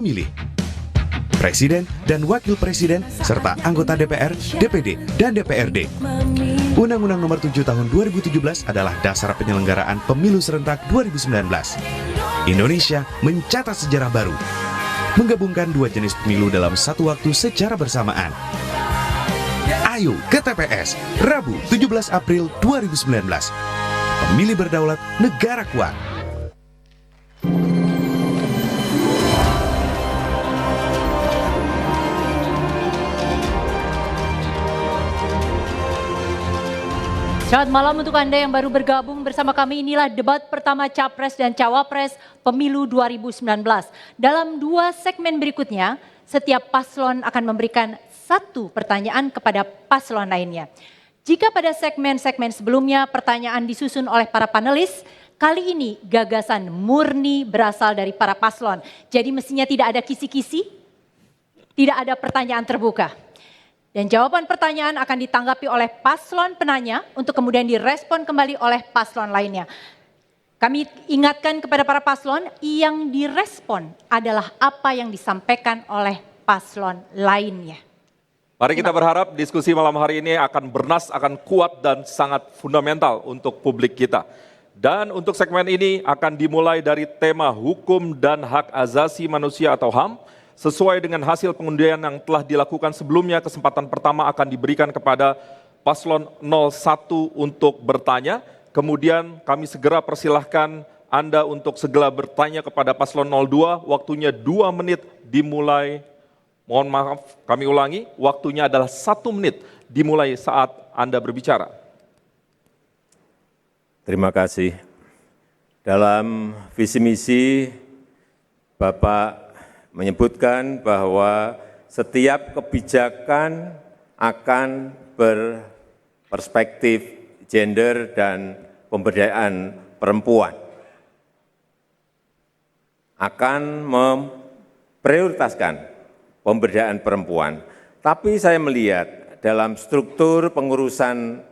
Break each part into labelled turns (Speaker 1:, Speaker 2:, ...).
Speaker 1: Milih Presiden dan Wakil Presiden serta anggota DPR, DPD, dan DPRD. Undang-Undang Nomor 7 Tahun 2017 adalah dasar penyelenggaraan pemilu serentak 2019. Indonesia mencatat sejarah baru, menggabungkan dua jenis pemilu dalam satu waktu secara bersamaan. Ayo ke TPS, Rabu 17 April 2019. Pemilih berdaulat, negara kuat.
Speaker 2: Selamat malam untuk Anda yang baru bergabung bersama kami. Inilah debat pertama Capres dan Cawapres Pemilu 2019. Dalam dua segmen berikutnya, setiap paslon akan memberikan satu pertanyaan kepada paslon lainnya. Jika pada segmen-segmen sebelumnya pertanyaan disusun oleh para panelis, kali ini gagasan murni berasal dari para paslon. Jadi mestinya tidak ada kisi-kisi, tidak ada pertanyaan terbuka. Dan jawaban pertanyaan akan ditanggapi oleh paslon penanya untuk kemudian direspon kembali oleh paslon lainnya. Kami ingatkan kepada para paslon yang direspon adalah apa yang disampaikan oleh paslon lainnya.
Speaker 3: Mari kita berharap diskusi malam hari ini akan bernas, akan kuat dan sangat fundamental untuk publik kita. Dan untuk segmen ini akan dimulai dari tema hukum dan hak asasi manusia atau HAM. Sesuai dengan hasil pengundian yang telah dilakukan sebelumnya, kesempatan pertama akan diberikan kepada paslon 01 untuk bertanya. Kemudian kami segera persilahkan Anda untuk segera bertanya kepada paslon 02. Waktunya 2 menit dimulai, mohon maaf kami ulangi, waktunya adalah 1 menit dimulai saat Anda berbicara.
Speaker 4: Terima kasih. Dalam visi misi Bapak menyebutkan bahwa setiap kebijakan akan berperspektif gender dan pemberdayaan perempuan. Akan memprioritaskan pemberdayaan perempuan. Tapi saya melihat dalam struktur pengurusan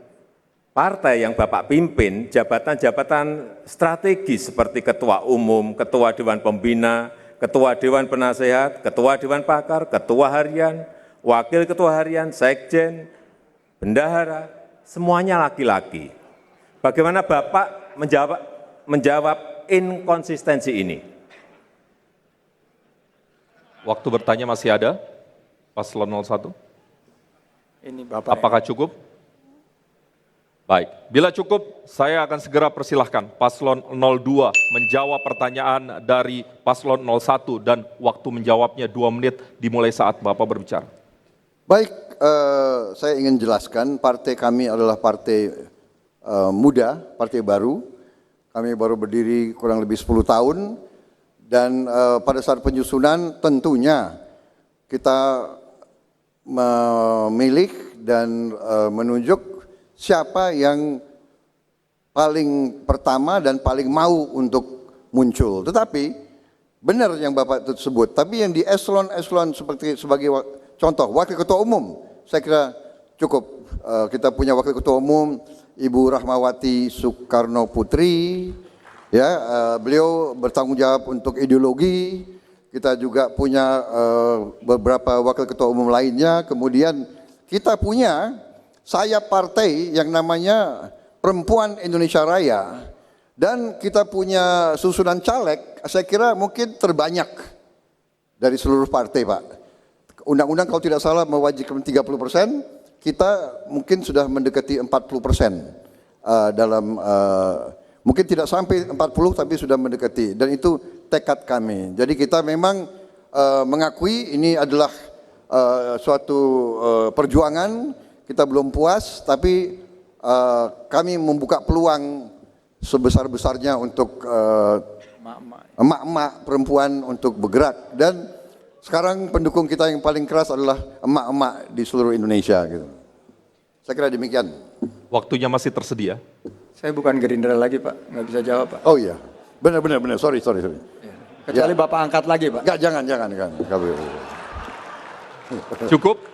Speaker 4: partai yang Bapak pimpin, jabatan-jabatan strategis seperti Ketua Umum, Ketua Dewan Pembina, Ketua Dewan Penasehat, Ketua Dewan Pakar, Ketua Harian, Wakil Ketua Harian, Sekjen, Bendahara, semuanya laki-laki. Bagaimana Bapak menjawab inkonsistensi ini?
Speaker 3: Waktu bertanya masih ada, paslon 01.
Speaker 5: Ini Bapak.
Speaker 3: Apakah cukup? Baik, bila cukup saya akan segera persilahkan paslon 02 menjawab pertanyaan dari paslon 01 dan waktu menjawabnya 2 menit dimulai saat Bapak berbicara.
Speaker 6: Baik, saya ingin jelaskan partai kami adalah partai muda, partai baru. Kami baru berdiri kurang lebih 10 tahun dan pada saat penyusunan tentunya kita memilih dan menunjuk siapa yang paling pertama dan paling mau untuk muncul. Tetapi benar yang Bapak itu sebut, tapi yang di eselon-eselon sebagai contoh Wakil Ketua Umum, saya kira cukup. Kita punya Wakil Ketua Umum Ibu Rahmawati Soekarno Putri, ya, beliau bertanggung jawab untuk ideologi. Kita juga punya beberapa Wakil Ketua Umum lainnya. Kemudian kita punya sayap partai yang namanya Perempuan Indonesia Raya, dan kita punya susunan caleg, saya kira mungkin terbanyak dari seluruh partai, Pak. Undang-undang kalau tidak salah mewajibkan 30%, kita mungkin sudah mendekati 40% dalam, mungkin tidak sampai 40 tapi sudah mendekati, dan itu tekad kami. Jadi kita memang mengakui ini adalah suatu perjuangan. Kita belum puas, tapi kami membuka peluang sebesar-besarnya untuk emak-emak perempuan untuk bergerak. Dan sekarang pendukung kita yang paling keras adalah emak-emak di seluruh Indonesia. Gitu. Saya kira demikian.
Speaker 3: Waktunya masih tersedia.
Speaker 5: Saya bukan Gerindra lagi Pak, nggak bisa jawab Pak.
Speaker 6: Oh iya, benar, sorry.
Speaker 5: Kecuali ya. Bapak angkat lagi Pak.
Speaker 6: Enggak, jangan.
Speaker 3: Cukup.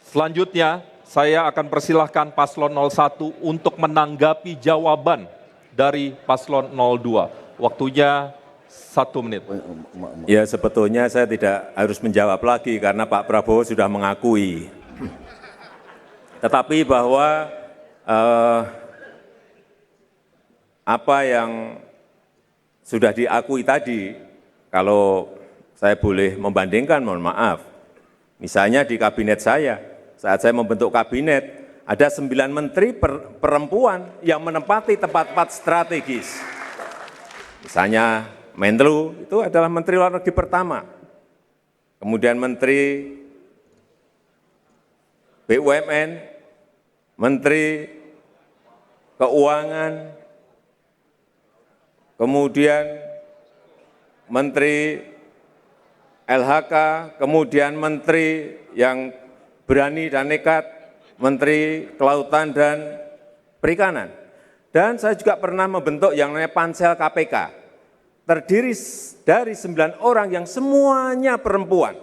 Speaker 3: Selanjutnya saya akan persilahkan paslon 01 untuk menanggapi jawaban dari paslon 02. Waktunya 1 menit.
Speaker 4: Ya sebetulnya saya tidak harus menjawab lagi karena Pak Prabowo sudah mengakui. Tetapi bahwa apa yang sudah diakui tadi, kalau saya boleh membandingkan, mohon maaf. Misalnya di kabinet saya, saat saya membentuk kabinet, ada 9 menteri perempuan yang menempati tempat-tempat strategis. Misalnya Menlu itu adalah menteri luar negeri pertama. Kemudian menteri BUMN, menteri keuangan, kemudian menteri LHK, kemudian menteri yang berani dan nekat, menteri kelautan dan perikanan. Dan saya juga pernah membentuk yang namanya Pansel KPK, terdiri dari 9 orang yang semuanya perempuan.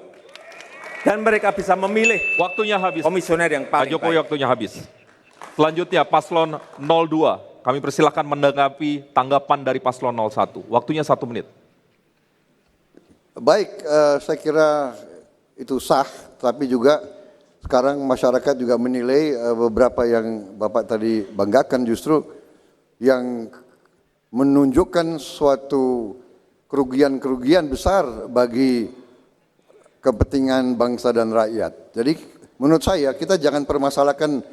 Speaker 4: Dan mereka bisa memilih
Speaker 3: Waktunya habis.
Speaker 4: komisioner yang
Speaker 3: Pak
Speaker 4: paling
Speaker 3: Jokowi,
Speaker 4: baik.
Speaker 3: waktunya habis. Selanjutnya paslon 02. Kami persilahkan menanggapi tanggapan dari paslon 01. Waktunya 1 menit.
Speaker 6: Baik, saya kira itu sah, tapi juga sekarang masyarakat juga menilai beberapa yang Bapak tadi banggakan justru yang menunjukkan suatu kerugian-kerugian besar bagi kepentingan bangsa dan rakyat. Jadi menurut saya kita jangan permasalahkan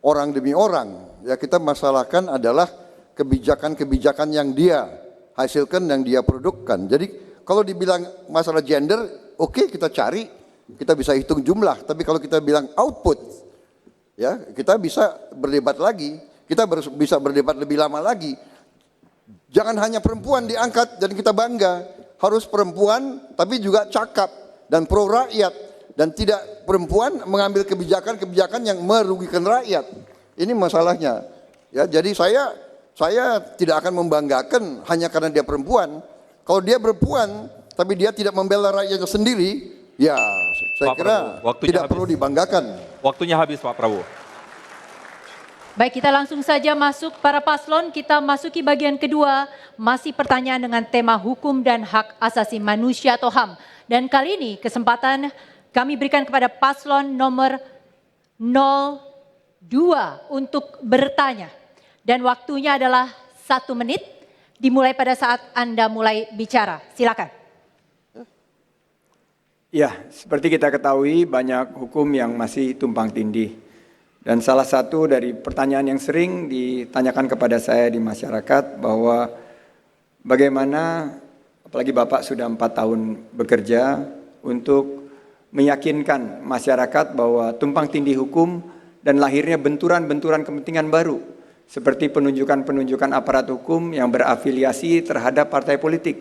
Speaker 6: orang demi orang. Ya kita masalahkan adalah kebijakan-kebijakan yang dia hasilkan, yang dia produkkan. Jadi kalau dibilang masalah gender, oke, kita cari, kita bisa hitung jumlah. Tapi kalau kita bilang output, ya kita bisa berdebat lagi, kita bisa berdebat lebih lama lagi. Jangan hanya perempuan diangkat dan kita bangga, harus perempuan tapi juga cakap dan pro rakyat, dan tidak perempuan mengambil kebijakan-kebijakan yang merugikan rakyat. Ini masalahnya. Ya, jadi saya tidak akan membanggakan hanya karena dia perempuan. Kalau dia perempuan tapi dia tidak membela rakyatnya sendiri, ya saya
Speaker 3: Pak
Speaker 6: kira
Speaker 3: Prabowo, waktunya
Speaker 6: tidak
Speaker 3: habis.
Speaker 6: perlu dibanggakan.
Speaker 3: Waktunya habis, Pak Prabowo.
Speaker 2: Baik, kita langsung saja masuk para paslon. Kita masuki bagian kedua, masih pertanyaan dengan tema hukum dan hak asasi manusia atau HAM. Dan kali ini kesempatan kami berikan kepada paslon nomor 02 untuk bertanya. Dan waktunya adalah 1 menit, dimulai pada saat Anda mulai bicara. Silakan.
Speaker 5: Ya, seperti kita ketahui banyak hukum yang masih tumpang tindih. Dan salah satu dari pertanyaan yang sering ditanyakan kepada saya di masyarakat bahwa bagaimana, apalagi Bapak sudah 4 tahun bekerja untuk meyakinkan masyarakat bahwa tumpang tindih hukum dan lahirnya benturan-benturan kepentingan baru, seperti penunjukan-penunjukan aparat hukum yang berafiliasi terhadap partai politik.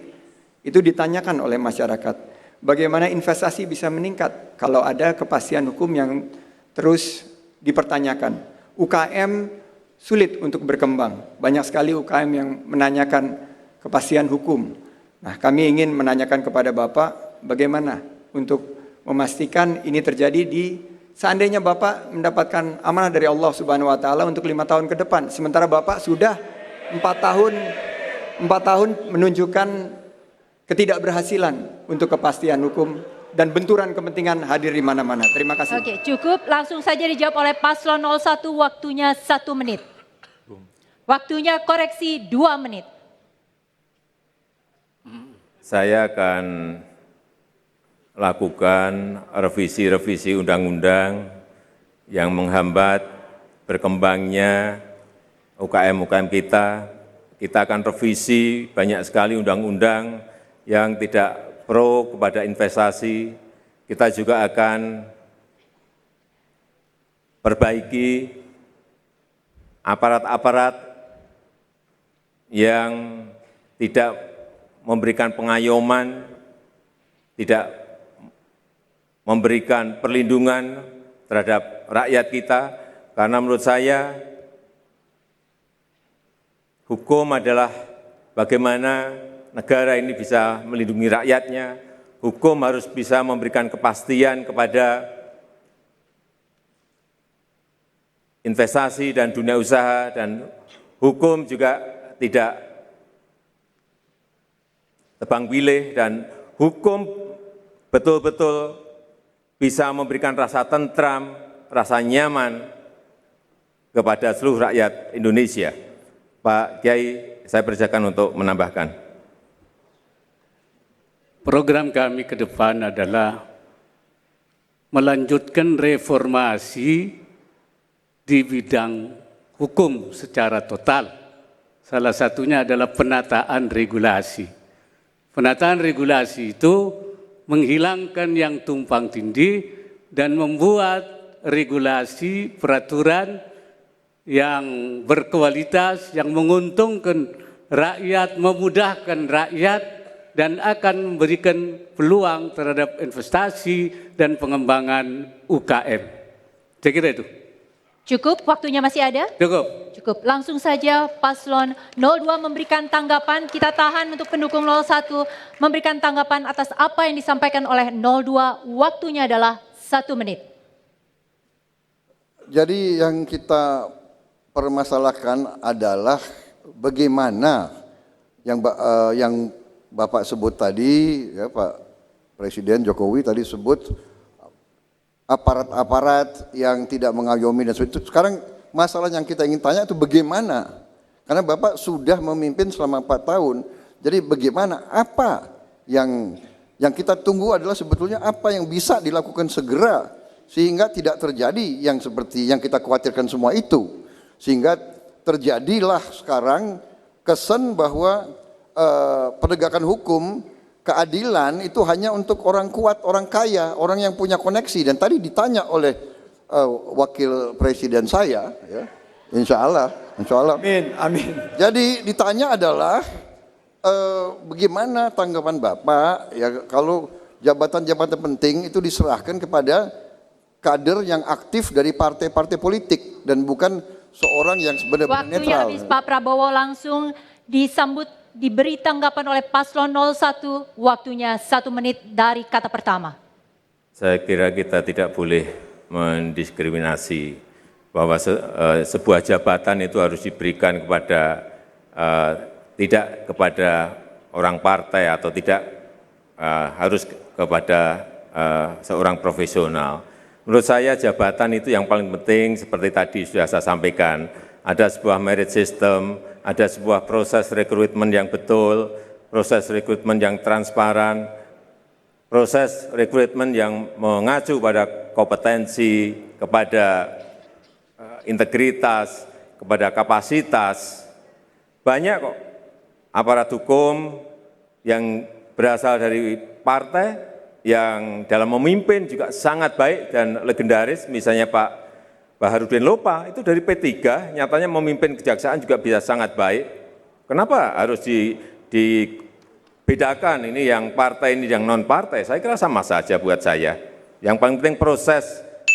Speaker 5: Itu ditanyakan oleh masyarakat. Bagaimana investasi bisa meningkat kalau ada kepastian hukum yang terus dipertanyakan. UKM sulit untuk berkembang. Banyak sekali UKM yang menanyakan kepastian hukum. Nah, kami ingin menanyakan kepada Bapak bagaimana untuk memastikan ini terjadi seandainya Bapak mendapatkan amanah dari Allah Subhanahu wa taala untuk 5 tahun ke depan. Sementara Bapak sudah 4 tahun menunjukkan ketidakberhasilan untuk kepastian hukum dan benturan kepentingan hadir di mana-mana. Terima kasih.
Speaker 2: Oke, cukup. Langsung saja dijawab oleh paslon 01, waktunya 1 menit. Waktunya koreksi 2 menit.
Speaker 4: Saya akan lakukan revisi-revisi undang-undang yang menghambat berkembangnya UKM-UKM kita. Kita akan revisi banyak sekali undang-undang yang tidak pro kepada investasi. Kita juga akan perbaiki aparat-aparat yang tidak memberikan pengayoman, tidak memberikan perlindungan terhadap rakyat kita, karena menurut saya hukum adalah bagaimana negara ini bisa melindungi rakyatnya. Hukum harus bisa memberikan kepastian kepada investasi dan dunia usaha, dan hukum juga tidak tebang pilih, dan hukum betul-betul bisa memberikan rasa tentram, rasa nyaman kepada seluruh rakyat Indonesia. Pak Kiai, saya persilakan untuk menambahkan.
Speaker 7: Program kami ke depan adalah melanjutkan reformasi di bidang hukum secara total. Salah satunya adalah penataan regulasi. Penataan regulasi itu menghilangkan yang tumpang tindih dan membuat regulasi peraturan yang berkualitas, yang menguntungkan rakyat, memudahkan rakyat, dan akan memberikan peluang terhadap investasi dan pengembangan UKM. Saya kira itu.
Speaker 2: Cukup, waktunya masih ada?
Speaker 7: Cukup.
Speaker 2: Cukup, langsung saja Paslon 02 memberikan tanggapan, kita tahan untuk pendukung 01 memberikan tanggapan atas apa yang disampaikan oleh 02, waktunya adalah 1 menit.
Speaker 6: Jadi yang kita permasalahkan adalah bagaimana yang Bapak sebut tadi, ya Pak Presiden Jokowi tadi sebut aparat-aparat yang tidak mengayomi dan sebagainya. Sekarang masalah yang kita ingin tanya itu bagaimana? Karena Bapak sudah memimpin selama 4 tahun. Jadi bagaimana? Apa yang kita tunggu adalah sebetulnya apa yang bisa dilakukan segera sehingga tidak terjadi yang seperti yang kita khawatirkan semua itu. Sehingga terjadilah sekarang kesan bahwa penegakan hukum, keadilan itu hanya untuk orang kuat, orang kaya, orang yang punya koneksi. Dan tadi ditanya oleh wakil presiden saya, ya, insya Allah.
Speaker 5: Amin, amin.
Speaker 6: Jadi ditanya adalah bagaimana tanggapan Bapak ya kalau jabatan-jabatan penting itu diserahkan kepada kader yang aktif dari partai-partai politik dan bukan seorang yang benar-benar netral.
Speaker 2: Waktunya habis, Pak Prabowo, langsung disambut, diberi tanggapan oleh Paslon 01, waktunya 1 menit dari kata pertama.
Speaker 4: Saya kira kita tidak boleh mendiskriminasi bahwa sebuah jabatan itu harus diberikan kepada tidak kepada orang partai atau tidak harus kepada seorang profesional. Menurut saya jabatan itu yang paling penting seperti tadi sudah saya sampaikan, ada sebuah merit system, ada sebuah proses rekrutmen yang betul, proses rekrutmen yang transparan, proses rekrutmen yang mengacu pada kompetensi, kepada integritas, kepada kapasitas. Banyak kok aparat hukum yang berasal dari partai yang dalam memimpin juga sangat baik dan legendaris, misalnya Pak Baharudin Lopa itu dari P3, nyatanya memimpin kejaksaan juga bisa sangat baik. Kenapa harus dibedakan ini yang partai, ini yang non partai? Saya kira sama saja buat saya. Yang paling penting proses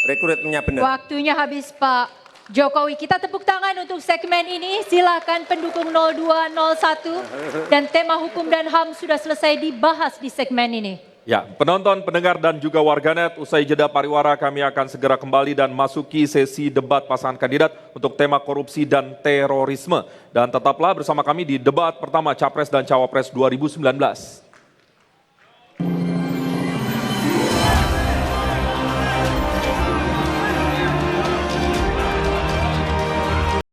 Speaker 4: rekrutmennya benar.
Speaker 2: Waktunya habis, Pak Jokowi. Kita tepuk tangan untuk segmen ini. Silakan pendukung 02, 01 dan tema hukum dan HAM sudah selesai dibahas di segmen ini.
Speaker 3: Ya, penonton, pendengar, dan juga warganet, usai jeda pariwara kami akan segera kembali dan masuki sesi debat pasangan kandidat untuk tema korupsi dan terorisme. Dan tetaplah bersama kami di debat pertama Capres dan Cawapres 2019.